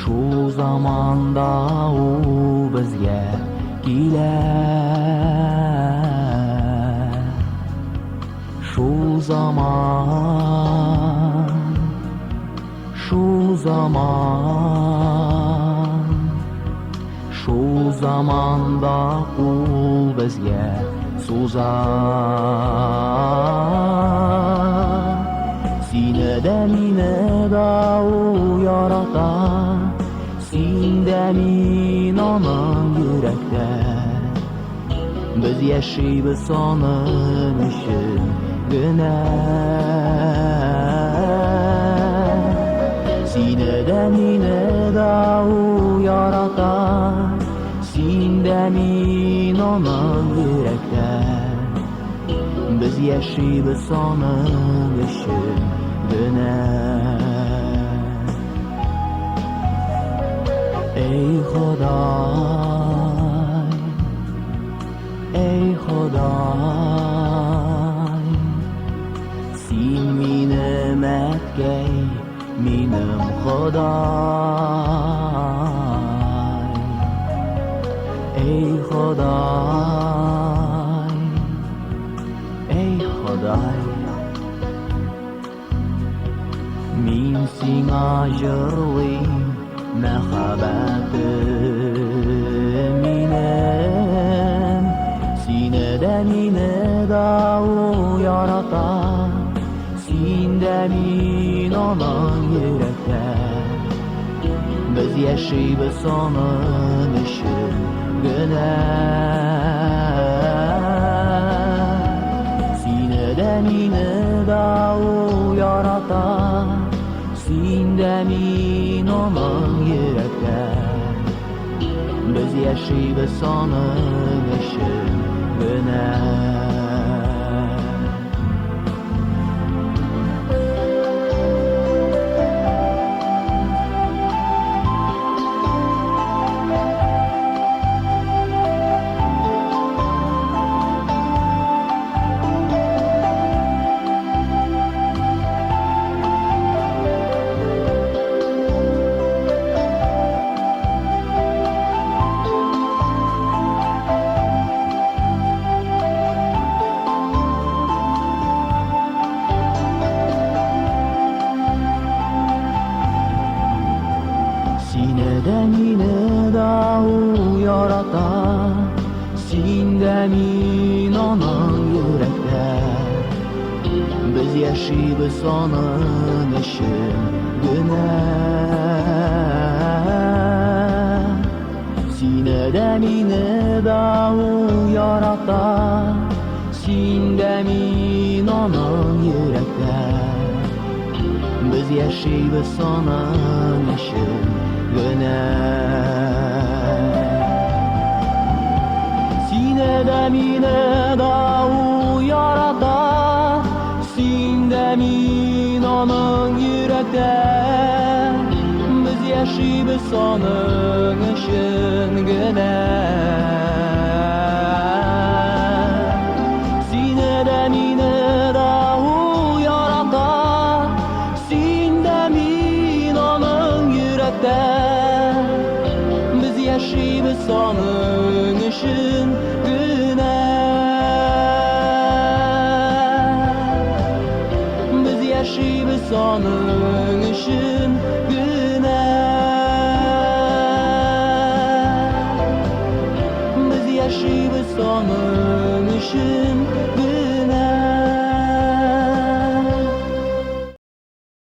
Shu zamonda u bizga kelar. Shu zamonda qul bizga so'zar. Sinada minada u yaratar, senda men onun yurakda. Biz yashaymiz so'ning uchungina. Sinada minada u yaratar, senda men onun yurakda. Biz yashaymiz so'ning uchungina. Ey Xudoy, ey Xudoy, sen meni matkay, menim Xudoy. Ey Xudoy, ey Xudoy, men senga yig'layman, muhabbatim menim. Sinada menida u yaratar, senda men onun yurakda. Biz yashaymiz so'ning uchungina. Sinada menida u yaratar, senda men onun yurakda. Biz yashaymiz so'ning uchungina. Sinada menida u yaratar, senda men onun yurakda. Biz yashaymiz so'ning uchungina. Sinada menida u yaratar, senda men onun yurakda. Biz yashaymiz so'ning uchungina. Sinada menida u yaratar, senda men onun yurakda. Biz yashaymiz so'ning uchungina. Sinada menida u yaratar, senda men onun yurakda. Biz yashaymiz so'ning uchungina. Biz yashaymiz so'ning uchungina. Biz yashaymiz so'ning uchungina.